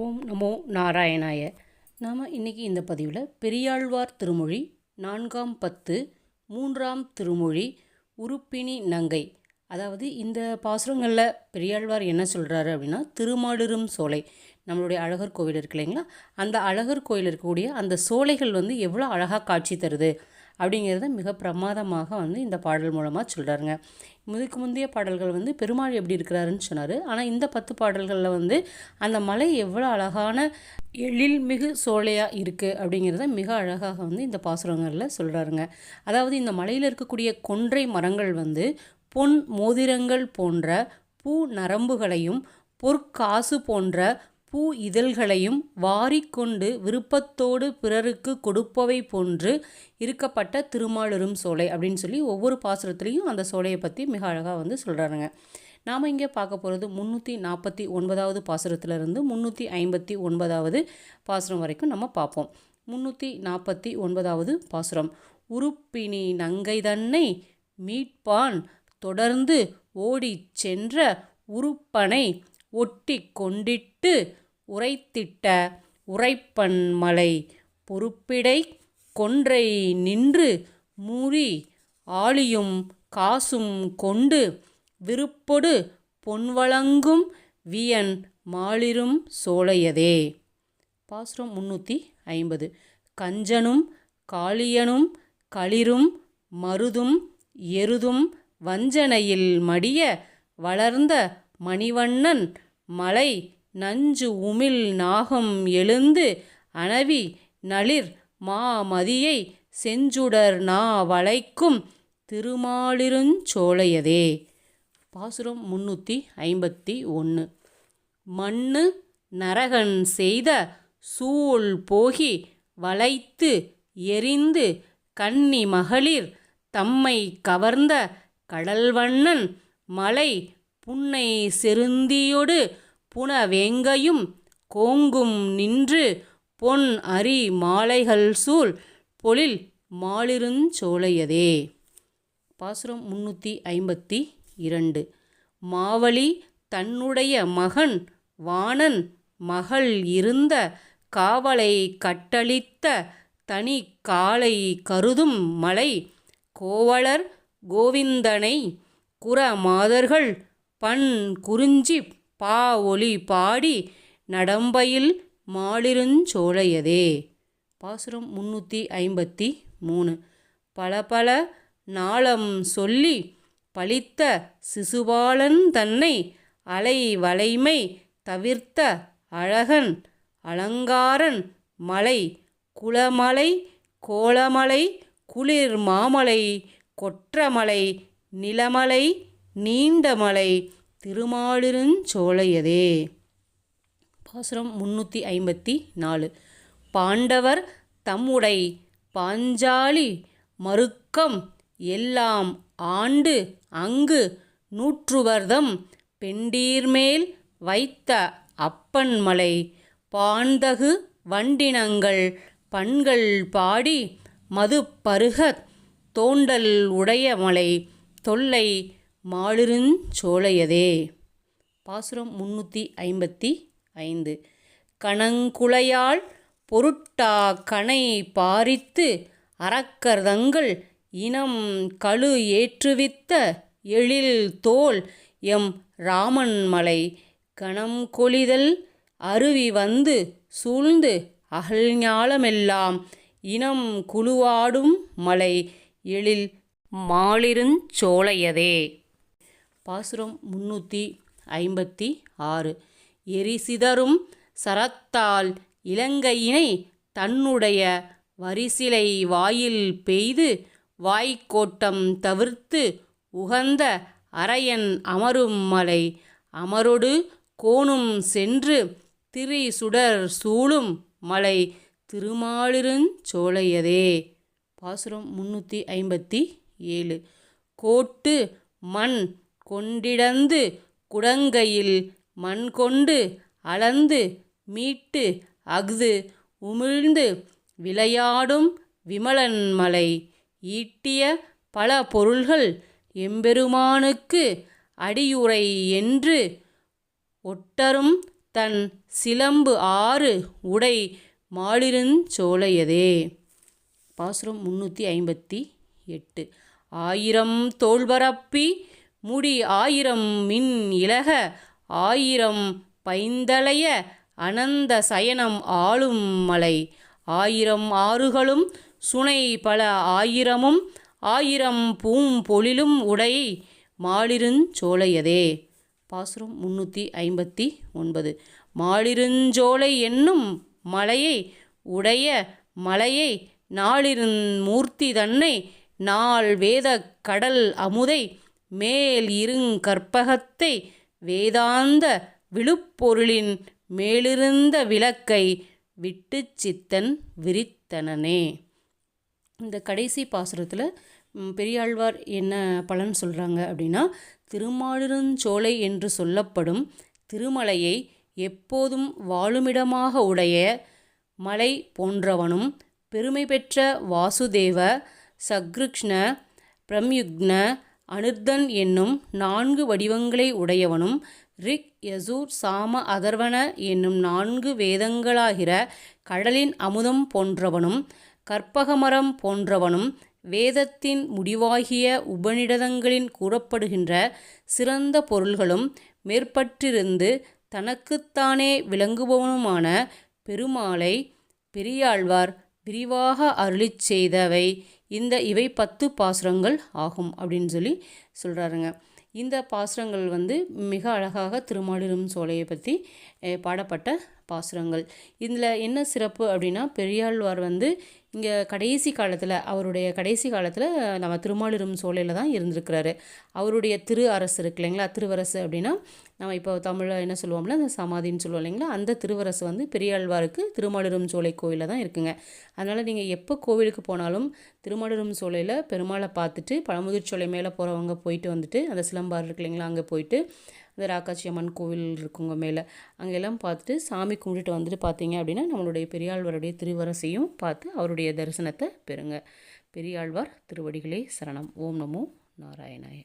ஓம் நமோ நாராயணாய. நாம் இன்றைக்கி இந்த பதிவில் பெரியாழ்வார் திருமொழி 4ஆம் பத்து 3ஆம் திருமொழி உருப்பினி நங்கை. அதாவது இந்த பாசுரங்களில் பெரியாழ்வார் என்ன சொல்கிறாரு அப்படின்னா, திருமாலிரும் சோலை, நம்மளுடைய அழகர் கோவில் இருக்கு இல்லைங்களா, அந்த அழகர் கோயில் இருக்கக்கூடிய அந்த சோலைகள் எவ்வளோ அழகாக காட்சி தருது அப்படிங்கிறத மிக பிரமாதமாக இந்த பாடல் மூலமாக சொல்கிறாருங்க. முந்தைய பாடல்கள் பெருமாள் எப்படி இருக்கிறாருன்னு சொன்னார். ஆனால் இந்த 10 பாடல்களில் அந்த மலை எவ்வளோ அழகான எழில்மிகு சோலையாக இருக்குது அப்படிங்கிறத மிக அழகாக இந்த பாசுரங்களில் சொல்கிறாருங்க. அதாவது இந்த மலையில் இருக்கக்கூடிய கொன்றை மரங்கள் பொன் மோதிரங்கள் போன்ற பூ நரம்புகளையும் பொற்காசு போன்ற பூ இதழ்களையும் வாரிக்கொண்டு விருப்பத்தோடு பிறருக்கு கொடுப்பவை போன்று இருக்கப்பட்ட திருமாலிரும் சோலை அப்படின்னு சொல்லி ஒவ்வொரு பாசுரத்துலேயும் அந்த சோலையை பற்றி மிக அழகாக சொல்கிறாருங்க. நாம் இங்கே பார்க்க போகிறது 349வது பாசுரத்திலிருந்து 359வது பாசுரம் வரைக்கும் நம்ம பார்ப்போம். 349வது பாசுரம். உருப்பினி நங்கை தன்னை மீட்பான் தொடர்ந்து ஓடி சென்ற உருப்பனை ஒட்டி கொண்டிட்டு உரைத்திட்ட உரைப்பன் மலை பொறுப்பிடை கொன்றை நின்று மூறி ஆளியும் காசும் கொண்டு விருப்பொடு பொன்வழங்கும் வியன் மாலிரும் சோலையதே. பாசுரம் 350. கஞ்சனும் காளியனும் களிரும் மருதும் எருதும் வஞ்சனையில் மடிய வளர்ந்த மணிவண்ணன் மலை நஞ்சு உமிழ் நாகம் எழுந்து அணவி நளிர் மாமதியை செஞ்சுடர் நா வளைக்கும் திருமாலிருஞ் சோலையதே. பாசுரம் 351. மண்ணு நரகன் செய்த சூழ் போகி வளைத்து எரிந்து கன்னி மகளிர் தம்மை கவர்ந்த கடல்வண்ணன் மலை புன்னை செருந்தியொடு புனவேங்கையும் கோங்கும் நின்று பொன் அரி மாலைகள் சூழ் பொழில் மாலிருஞ் சோலையதே. பாசுரம் 352. மாவலி தன்னுடைய மகன் வாணன் மகள் இருந்த காவலை கட்டளித்த தனி காலை கருதும் மலை கோவலர் கோவிந்தனை குறமாதர்கள் பண் குறிஞ்சி பா ஒளி பாடி நடம்பயில் மாலிருஞ் சோலையதே. பாசுரம் 353. பலபல நாளம் சொல்லி பழித்த சிசுபாலன் தன்னை அலை வளைமை தவிர்த்த அழகன் அலங்காரன் மலை குளமலை கோலமலை குளிர் மாமலை கொற்றமலை நிலமலை நீண்டமலை திருமாலிருஞ் சோலையதே. பாசுரம் 354. பாண்டவர் தம்முடை பாஞ்சாலி மருக்கம் எல்லாம் ஆண்டு அங்கு நூற்றுவர்தம் பெண்டீர்மேல் வைத்த அப்பன் மலை பாண்தகு வண்டினங்கள் பண்கள் பாடி மது பருகத் தோண்டல் உடைய மலை தொல்லை மாலிருஞ் சோலையதே. பாசுரம் 355. கணங்குளையால் பொருட்டா கணை பாரித்து அரக்கர்தங்கள் இனம் கழு ஏற்றுவித்த எழில் தோல் எம் ராமன் மலை கணம் கொளிதல் அருவி சூழ்ந்து அகழ்ஞாலமெல்லாம் இனம் குழுவாடும் மலை எழில் மாலிருஞ் சோலையதே. பாசுரம் 356. எரிசிதறும் சரத்தால் இலங்கையினை தன்னுடைய வரிசிலை வாயில் பெய்து வாய்க்கோட்டம் தவிர்த்து உகந்த அரையன் அமரும் மலை அமரொடு கோணும் சென்று திரி சுடர் சூழும் மலை திருமாலிருஞ் சோலையதே. பாசுரம் 357. கோட்டு மண் கொண்டிடந்து குடங்கையில் மண் கொண்டு அளந்து மீட்டு அஃது உமிழ்ந்து விளையாடும் விமலன் மலை ஈட்டிய பல பொருள்கள் எம்பெருமானுக்கு அடியுறை என்று ஒட்டரும் தன் சிலம்பு ஆறு உடை மாலிருஞ்சோலையதே. பாசுரம் 358. ஆயிரம் தோள்பரப்பி முடி ஆயிரம் மின் இலக ஆயிரம் பைந்தலைய அனந்த சயனம் ஆளும் மலை ஆயிரம் ஆறுகளும் சுனை பல ஆயிரமும் ஆயிரம் பூம்பொழிலும் உடை மாலிருஞ்சோலையதே. பாசுரம் 359. மாலிருஞ்சோலை என்னும் மலையை உடைய மலையை நாளிருந் மூர்த்தி தன்னை நாள் வேத கடல் அமுதை மேல் இருங் கற்பகத்தை வேதாந்த விழுப்பொருளின் மேலிருந்த விளக்கை விட்டு சித்தன் விரித்தனனே. இந்த கடைசி பாசுரத்தில் பெரியாழ்வார் என்ன பலன் சொல்கிறாங்க அப்படின்னா, திருமாலிருஞ்சோலை என்று சொல்லப்படும் திருமலையை எப்போதும் வாழுமிடமாக உடைய மலை போன்றவனும் பெருமை பெற்ற வாசுதேவ சக்ருஷ்ண பிரம்யுக்ன அனிருத்தன் என்னும் 4 வடிவங்களை உடையவனும் ரிக் யசூர் சாம அதர்வன என்னும் 4 வேதங்களாகிற கடலின் அமுதம் போன்றவனும் கற்பகமரம் போன்றவனும் வேதத்தின் முடிவாகிய உபநிடதங்களின் கூறப்படுகின்ற சிறந்த பொருள்களும் மேற்பட்டிருந்து தனக்குத்தானே விளங்குபவனுமான பெருமாளை பெரியாழ்வார் விரிவாக அருளிச் செய்தவை இவை 10 பாசுரங்கள் ஆகும் அப்படின்னு சொல்லி சொல்கிறாருங்க. இந்த பாசுரங்கள் மிக அழகாக திருமாலிருஞ்சோலையை பற்றி பாடப்பட்ட பாசுரங்கள். இதில் என்ன சிறப்பு அப்படின்னா, பெரியாழ்வார் இங்கே கடைசி காலத்தில் அவருடைய கடைசி காலத்தில் நம்ம திருமாலிருஞ்சோலையில் தான் இருந்திருக்கிறாரு. அவருடைய திரு அரசு இருக்கு இல்லைங்களா, திருவரசு அப்படின்னா நம்ம இப்போ தமிழில் என்ன சொல்லுவோம்ல, அந்த சமாதின்னு சொல்லுவோம் இல்லைங்களா, அந்த திருவரசு பெரியாழ்வாருக்கு திருமாலிருஞ்சோலை கோயிலில் தான் இருக்குங்க. அதனால் நீங்கள் எப்போ கோவிலுக்கு போனாலும் திருமாலிருஞ்சோலையில் பெருமாளை பார்த்துட்டு பழமுதிர்ச்சோலை மேலே போகிறவங்க போயிட்டு வந்துட்டு அந்த சிலம்பாறு இருக்கு இல்லைங்களா, அங்கே போயிட்டு அந்த ராக்காச்சி அம்மன் கோவில் இருக்குங்க மேலே அங்கெல்லாம் பார்த்துட்டு சாமி கும்பிட்டுட்டு வந்துட்டு பார்த்தீங்க அப்படின்னா நம்மளுடைய பெரியாழ்வாருடைய திருவரசையும் பார்த்து அவருடைய தரிசனத்தை பெறுங்க. பெரியாழ்வார் திருவடிகளே சரணம். ஓம் நமோ நாராயணாய.